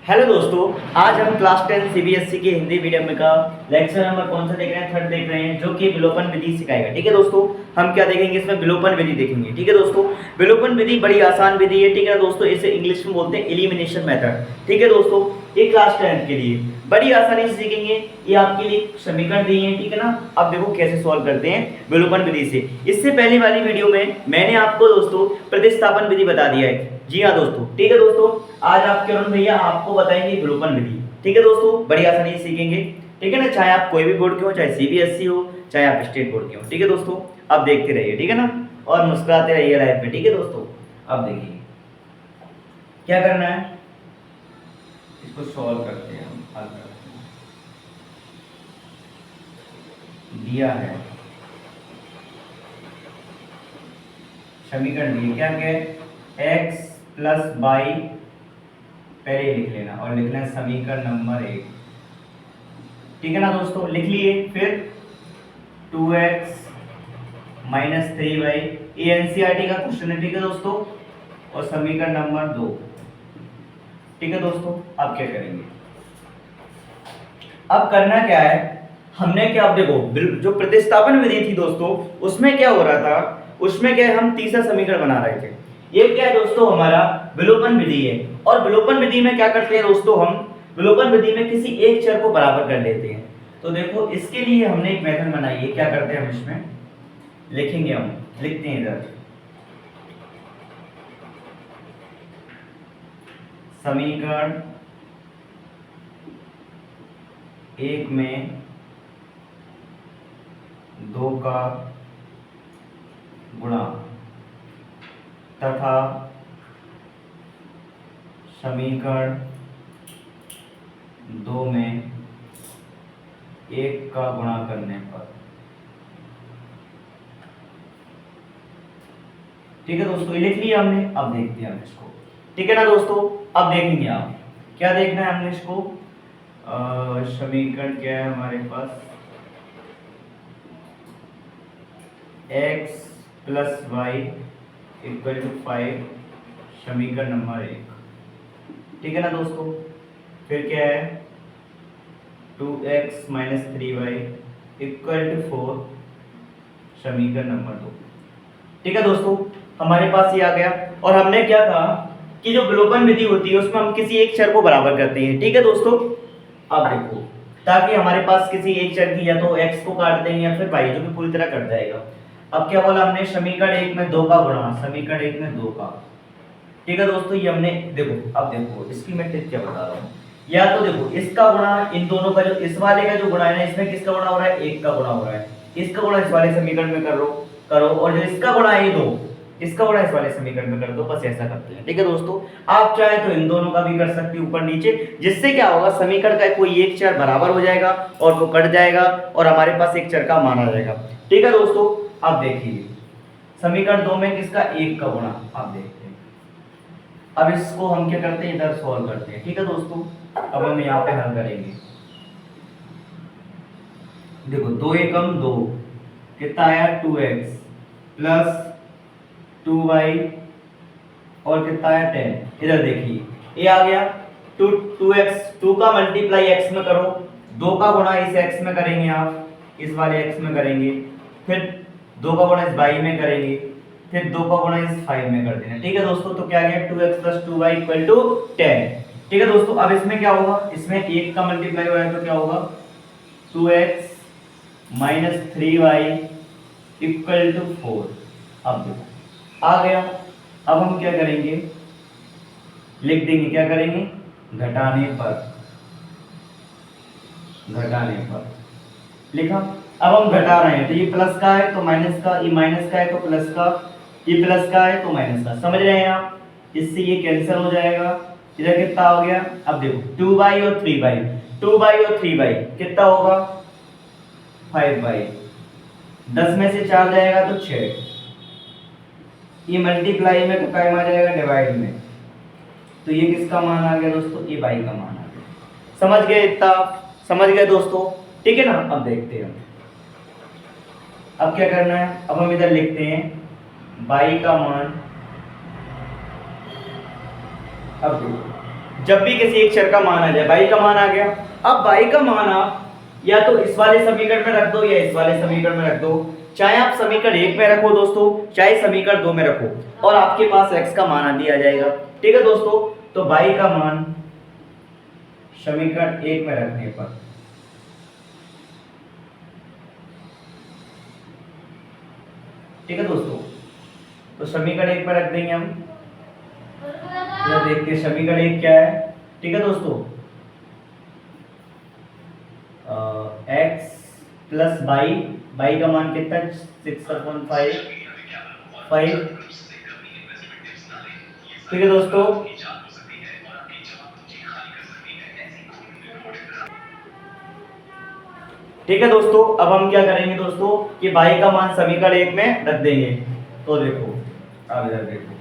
Hello दोस्तों, आज हम क्लास 10 सीबीएसई के हिंदी मीडियम का लेक्चर नंबर कौन सा देख रहे हैं? थर्ड देख रहे हैं, जो कि विलोपन विधि सिखाएगा। ठीक है दोस्तों, हम क्या देखेंगे इसमें? विलोपन विधि देखेंगे। ठीक है दोस्तों, विलोपन विधि बड़ी आसान विधि है। ठीक है दोस्तों, इसे इंग्लिश में बोलते हैं एलिमिनेशन मेथड। ठीक है दोस्तों, ये क्लास 10 के लिए बड़ी आसानी से सीखेंगे। ये आपके लिए समीकरण दिए हैं, ठीक है ना। अब देखो कैसे सॉल्व करते हैं विलोपन विधि से। इससे पहले वाली वीडियो में मैंने आपको दोस्तों प्रतिस्थापन विधि बता दिया है। जी हाँ दोस्तों, ठीक है दोस्तों, आज आपके अरुण भैया आपको बताएंगे विलोपन विधि। ठीक है दोस्तों, बड़ी आसानी से सीखेंगे। ठीक है ना, चाहे आप कोई भी बोर्ड के हो, चाहे सीबीएसई हो, चाहे आप स्टेट बोर्ड के हो। ठीक है दोस्तों, अब देखते रहिए, ठीक है ना, और मुस्कुराते रहिए लाइफ में। ठीक है दोस्तों, अब देखिए क्या करना है, इसको सॉल्व करते हैं, हम हल करते हैं। दिया है समीकरण दिए, क्या क्या x प्लस वाई पहले लिख लेना और लिखना है समीकरण नंबर 1। ठीक है ना दोस्तों, लिख लिए। फिर 2x माइनस 3y, ये एनसीईआरटी का क्वेश्चन है। ठीक है दोस्तों, और समीकरण नंबर 2। ठीक है दोस्तों, अब क्या करेंगे? अब करना क्या है, हमने क्या, अब देखो जो प्रतिस्थापन विधि थी दोस्तों, उसमें क्या हो रहा था, उसमें क्या है, हम तीसरा समीकरण बना रहे थे। ये क्या है दोस्तों, हमारा विलोपन विधि है। और विलोपन विधि में क्या करते हैं दोस्तों, हम विलोपन विधि में किसी एक चर को बराबर कर लेते हैं। तो देखो इसके लिए हमने एक मेथड बनाई है। क्या करते हैं, हम इसमें लिखेंगे, हम लिखते हैं इधर समीकरण 1 में 2 का गुणा तथा समीकरण 2 में 1 का गुणा करने पर। ठीक है दोस्तों, ये लिख लिया हमने। अब देखते हैं हम इसको। ठीक है ना दोस्तों, अब देखेंगे आप क्या देखना है हमने इसको। समीकरण क्या है हमारे पास, x plus y equal to 5, समीकरण नंबर 1। ठीक है ना दोस्तों, फिर क्या है 2x minus 3y equal to 4, समीकरण नंबर 2। ठीक है दोस्तों, हमारे पास ये आ गया। और हमने क्या कहा कि जो विलोपन विधि होती है उसमें हम किसी एक चर को बराबर करते हैं। ठीक है दोस्तों, अब देखो, ताकि हमारे पास किसी एक चर की या तो x को काट देंगे या फिर y, जो कि पूरी तरह कट जाएगा। अब क्या बोला हमने, समीकरण 1 में 2 का गुणा, समीकरण 1 में 2 का। ठीक है दोस्तों, ये हमने देखो, अब देखो इसकी मैं ट्रिक क्या बता रहा हूँ। या तो देखो इसका गुणा इन दोनों का, जो इस वाले का जो गुणा है ना, इसमें किसका गुणा हो रहा है, 1 का गुणा हो रहा है। इसका गुणा इस वाले समीकरण में करो, और जो इसका गुणा है ये 2, इसका गुणा इस वाले समीकरण में कर दो। बस ऐसा करते हैं। ठीक है दोस्तों, आप चाहे तो इन दोनों का भी कर सकते हो, ऊपर नीचे, जिससे क्या होगा, समीकरण का कोई एक चर बराबर हो जाएगा और वो कट जाएगा और हमारे पास एक चर का मान आ जाएगा। ठीक है दोस्तों, अब देखिए समीकरण 2 में किसका, 1 का गुणा। अब देखते हैं, अब इसको हम क्या करते हैं, इधर सॉल्व करते हैं। ठीक है दोस्तों, अब हम यहाँ पे हल करेंगे। देखो 2 एकम 2 कितना आया, 2x प्लस 2y और कितना आया 10। इधर देखिए ये आ गया 2x, 2 का मल्टीप्लाई x में करो, 2 का गुणा इस x में करेंगे, आप इस वाले x में करेंगे, फिर 2 का गुणा इस y में करेंगे, फिर 2 का गुणा इस 5 में कर देना। ठीक है दोस्तों, तो क्या आ गया 2x plus 2y equal to 10। ठीक है दोस्तों, अब इसमें क्या होगा, इसमें 1 का मल्टीप्लाई हो रहा है तो क्या होगा, 2x minus 3y equal to 4। अब देखो आ गया। अब हम क्या करेंगे, लिख देंगे, क्या करेंगे, घटाने पर लिखा। अब हम घटा रहे हैं, तो ये प्लस का है तो माइनस का, ये माइनस का है तो प्लस का, ये प्लस का है तो माइनस का। समझ रहे हैं आप, इससे ये कैंसिल हो जाएगा। इधर कितना हो गया, अब देखो 2y और 3y, 2y और 3y कितना होगा, 5y, 10 में से 4 जाएगा तो 6, ये मल्टीप्लाई में तो टाइम आ जाएगा डिवाइड में, तो ये किसका मान आ गया दोस्तों, ये y का मान आ गया। समझ गए, इतना समझ गए दोस्तों। ठीक है ना, अब देखते हैं अब क्या करना है। अब हम इधर लिखते हैं y का मान, अब देखो जब भी किसी एक चर का मान आ जाए, y का मान आ गया, अब y का मान आप या तो इस वाले समीकरण में रख दो या इस वाले समीकरण में रख दो, चाहे आप समीकरण 1 में रखो दोस्तों, चाहे समीकरण 2 में रखो, और आपके पास x का मान दिया जाएगा। ठीक है दोस्तों, तो y का मान समीकरण 1 में रखने पर ठीक है दोस्तों, तो समीकरण 1 में रख देंगे हम। देखते हैं समीकरण 1 क्या है। ठीक है दोस्तों, x प्लस y का मान कितना है 6/5। ठीक है दोस्तों, ठीक है दोस्तों, अब हम क्या करेंगे दोस्तों कि y का मान समीकरण 1 में रख देंगे। तो देखो, अब इधर देखो,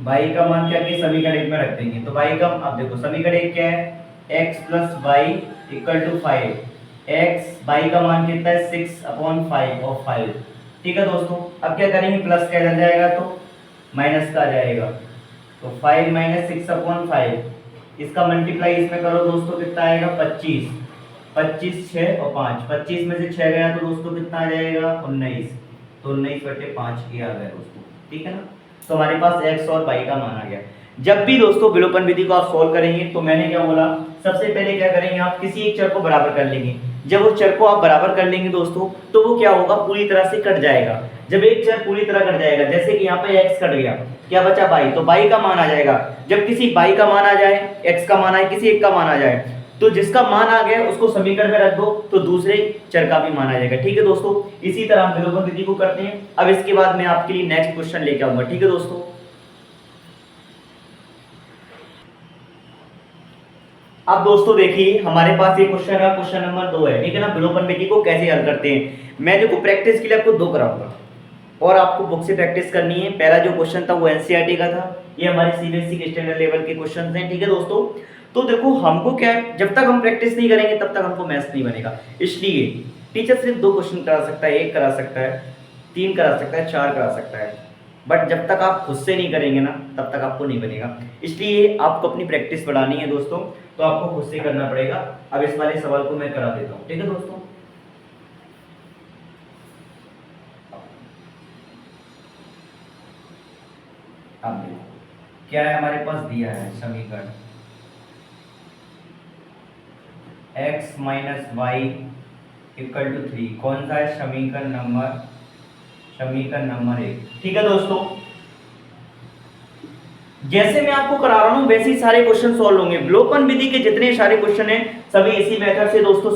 y का मान क्या कि समीकरण 1 में रख देंगे, तो y का, अब देखो समीकरण 1 क्या है, x plus y equal to 5। x y का मान कितना है 6/5 और 5। ठीक है दोस्तों, अब क्या करेंगे, प्लस का इधर जाएगा तो माइनस का आ जाएगा, तो 5 माइनस 6/5, इसका मल्टीप्लाई इसमें करो दोस्तों, कितना आएगा 25। 25 6 और 5, 25 में से 6 गया तो दोस्तों कितना आ जाएगा 19, तो 19/5 ये आ गया दोस्तों। ठीक है ना, तो हमारे पास x और y का मान आ गया। जब भी दोस्तों विलोपन विधि को आप सॉल्व करेंगे तो मैंने क्या बोला, सबसे पहले क्या करेंगे, आप किसी एक चर को बराबर कर लेंगे। जब वो चर को आप बराबर कर लेंगे दोस्तों, तो वो क्या होगा, पूरी तरह से कट जाएगा। जब एक चर पूरी तरह कट जाएगा, जैसे कि यहाँ पे x कट गया, क्या बचा y, तो y का मान आ जाएगा। जब किसी y का मान आ जाए, x का मान आए, किसी एक का मान आ जाए, तो जिसका मान आ गया उसको समीकरण में रख दो, तो दूसरे चर का भी मान आ जाएगा। ठीक है दोस्तों, इसी तरह हम विलोपन विधि को करते हैं। अब इसके बाद मैं आपके लिए नेक्स्ट क्वेश्चन लेके आऊंगा। ठीक है दोस्तों, अब दोस्तों देखिए हमारे पास ये क्वेश्चन है, क्वेश्चन नंबर 2 है। ठीक है ना, विलोपन विधि को कैसे हल करते हैं। मैं देखो प्रैक्टिस के लिए आपको 2 कराऊंगा और आपको बुक से प्रैक्टिस करनी है। पहला जो क्वेश्चन था वो एनसीईआरटी का था, ये हमारे सीबीएसई के स्टैंडर्ड लेवल के क्वेश्चन हैं। ठीक है दोस्तों, तो देखो हमको क्या है, जब तक हम प्रैक्टिस नहीं करेंगे तब तक हमको मैथ्स नहीं बनेगा। इसलिए टीचर सिर्फ 2 क्वेश्चन करा सकता है, 1 करा सकता है, 3 करा सकता है, 4 करा सकता है, बट जब तक आप खुद से नहीं करेंगे ना तब तक आपको नहीं बनेगा। इसलिए आपको अपनी प्रैक्टिस बढ़ानी है दोस्तों, तो आपको खुद से करना पड़ेगा। अब इस वाले सवाल को मैं करा देता हूँ। ठीक है दोस्तों, अब देखो क्या है, हमारे पास दिया है समीकरण x minus y equal to 3। कौन सा है, समीकरण नंबर 1। ठीक है दोस्तों, जैसे मैं आपको करा रहा हूं वैसे ही सारे क्वेश्चन सॉल्व होंगे। विलोपन विधि के जितने सारे क्वेश्चन हैं सभी इसी मेथड से दोस्तों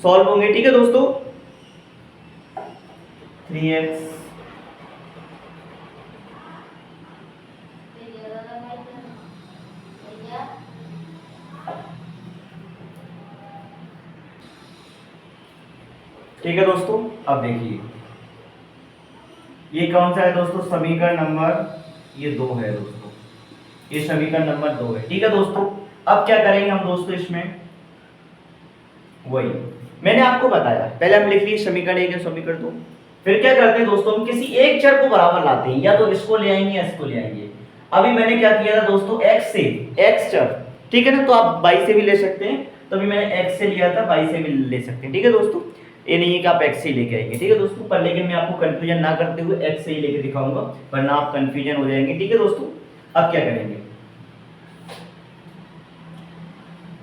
सॉल्व होंगे। ठीक है दोस्तों, 3x ठीक है दोस्तों, अब देखिए ये कौन सा है दोस्तों, समीकरण नंबर ये 2 है दोस्तों, ये समीकरण नंबर 2 है। ठीक है दोस्तों, अब क्या करेंगे हम दोस्तों, इसमें वही मैंने आपको बताया, पहले हम लिख लिए समीकरण 1 है, समीकरण 2, फिर क्या करते हैं दोस्तों, हम किसी एक चर को बराबर लाते हैं, या तो इसको ले आएंगे या इसको ले आएंगे। अभी मैंने क्या किया था दोस्तों, x से x चर, ठीक है ना, तो आप y से भी ले सकते हैं, तो अभी मैंने x से लिया था, y से भी ले सकते हैं। ठीक है दोस्तों, ये नहीं है कि आप x से ही लेके आएंगे। ठीक है दोस्तों, पर लेकिन मैं आपको कंफ्यूजन ना करते हुए x से ही लेके दिखाऊंगा, वरना आप कंफ्यूजन हो जाएंगे। ठीक है दोस्तों, अब क्या करेंगे,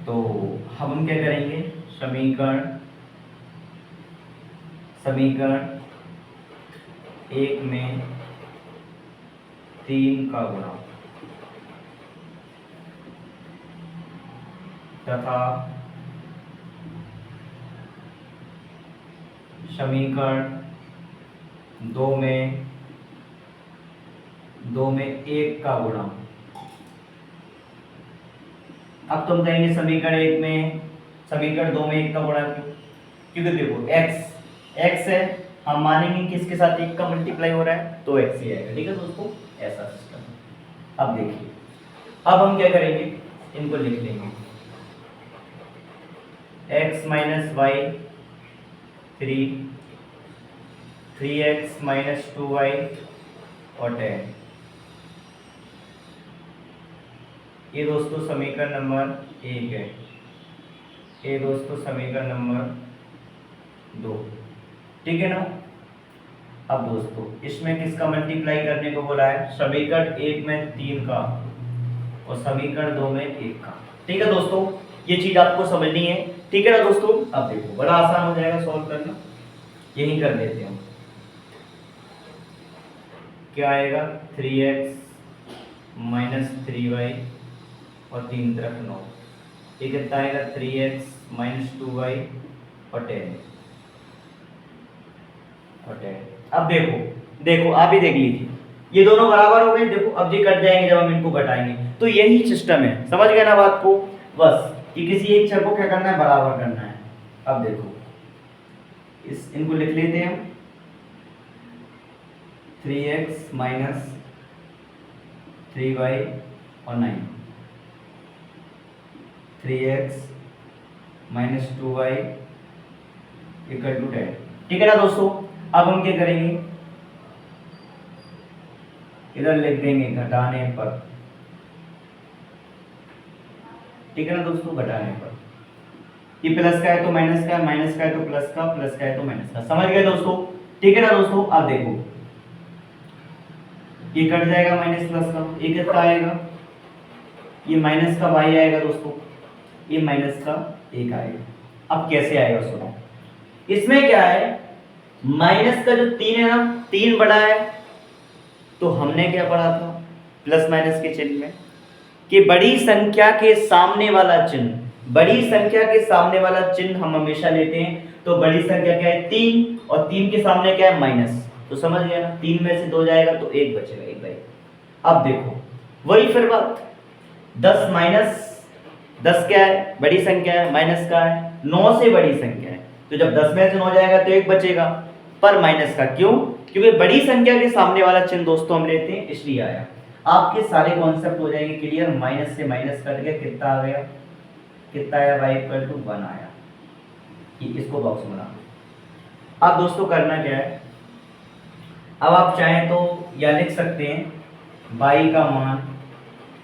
तो हम क्या करेंगे, समीकरण 1 में 3 का गुणा तथा समीकरण 2 में 1 का गुणा। अब तुम कहेंगे समीकरण 1 में समीकरण 2 में 1 का गुणा क्यों, क्योंकि देखो x है, हम मानेंगे कि इसके साथ 1 का मल्टीप्लाई हो रहा है तो x ही आएगा। ठीक है दोस्तों, ऐसा सिस्टम। अब देखिए, अब हम क्या करेंगे, इनको लिख लेंगे, x minus Y 3x minus 2y और 10 ये दोस्तों समीकरण नंबर 1 है, ये दोस्तों समीकरण नंबर 2, ठीक है ना। अब दोस्तों इसमें किसका मल्टीप्लाई करने को बोला है, समीकरण 1 में 3 का और समीकरण 2 में 1 का, ठीक है दोस्तों। ये चीज आपको समझनी है, ठीक है ना दोस्तों। अब देखो बड़ा आसान हो जाएगा सॉल्व करना, यही कर लेते हैं। क्या आएगा 3x माइनस 3y और 3 तरफ 9, ये कितना आएगा 3x माइनस 2y और 10 और 10। अब देखो आप ही देख लीजिए, ये दोनों बराबर हो गए। देखो अब ये कट जाएंगे जब हम इनको घटाएंगे, तो यही सिस्टम है, समझ गए ना बात को। बस कि किसी एक चर को क्या करना है, बराबर करना है। अब देखो इनको लिख लेते हैं हम, 3x माइनस 3y और 9, 3x minus 2y equal to 10, ठीक है ना दोस्तों। अब हम क्या करेंगे, इधर लिख देंगे घटाने पर, ठीक है ना दोस्तों, घटाने पर। ये प्लस का है तो माइनस का, माइनस का है तो प्लस का, प्लस का है तो माइनस का, समझ गए दोस्तों, ठीक है ना दोस्तों। अब देखो ये कट जाएगा माइनस प्लस का, ये कितना आएगा, ये माइनस का y आएगा दोस्तों, ये माइनस का 1 आएगा। अब कैसे आएगा सुनो, इसमें क्या है, माइनस का जो 3 है ना, 3 बड़ा है, तो हमने क्या पढ़ा था प्लस माइनस के चिन्ह में कि बड़ी संख्या के सामने वाला चिन्ह, बड़ी संख्या के सामने वाला चिन्ह हम हमेशा लेते हैं। तो बड़ी संख्या क्या है 3 और 3 के सामने क्या है माइनस, तो समझ गया ना, 3 में से 2 जाएगा तो 1 बचेगा, 1 बाई। अब देखो वही फिर बात, 10 माइनस 10 क्या है, बड़ी संख्या है, माइनस का है, 9 से बड़ी संख्या है, तो जब 10 में से 9 जाएगा तो 1 बचेगा, पर माइनस का क्यों, क्योंकि बड़ी संख्या के सामने वाला चिन्ह दोस्तों हम लेते हैं, इसलिए आया। आपके सारे कॉन्सेप्ट हो जाएंगे क्लियर। माइनस से माइनस कट गया, कितना आ गया, कितना आया, y इक्वल टू 1 आया। इसको बॉक्स में बना। अब दोस्तों करना क्या है, अब आप चाहें तो या लिख सकते हैं y का मान,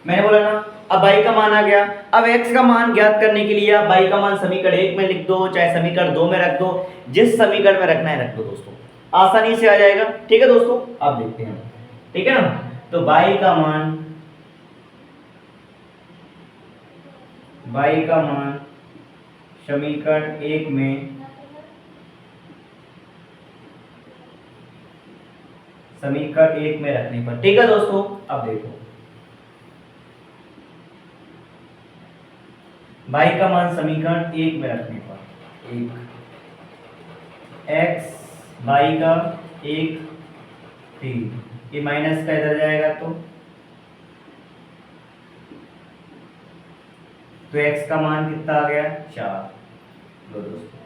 मैंने बोला ना, अब y का मान आ गया। अब x का मान ज्ञात करने के लिए आप y का मान समीकरण 1 में लिख दो, चाहे समीकरण 2 में रख दो, जिस समीकरण में रखना है रख दो दोस्तों, आसानी से आ जाएगा, ठीक है दोस्तों। अब देखते हैं, ठीक है ना, तो y का मान समीकरण 1 में रखने पर, ठीक है दोस्तों। अब देखो y का मान समीकरण 1 में रखने पर, 1 x y का 1 3, ये माइनस का इधर जाएगा तो x का मान कितना आ गया 4। लो दोस्तों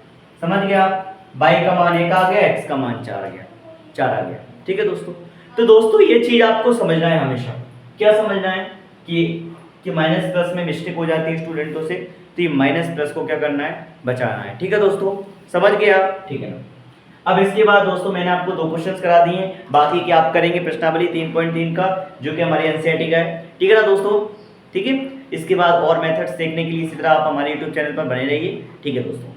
समझ गया आप, y का मान 1 आ गया, x का मान 4 आ गया, ठीक है दोस्तों। तो दोस्तों ये चीज आपको समझना है हमेशा, क्या समझना है कि माइनस प्लस में मिस्टेक हो जाती है स्टूडेंटों से, तो ये माइनस प्लस को क्या करना है, बचाना है, ठीक है दोस्तों, समझ गए आप, ठीक है ना। अब इसके बाद दोस्तों मैंने आपको 2 क्वेश्चंस करा दिए हैं, बाकी की आप करेंगे प्रश्नावली 3.3 का, जो कि हमारे एनसीईआरटी का है, ठीक है ना दोस्तों, ठीक है। इसके बाद और मेथड्स देखने के लिए इसी तरह आप हमारे यूट्यूब चैनल पर बने रहिए, ठीक है दोस्तों।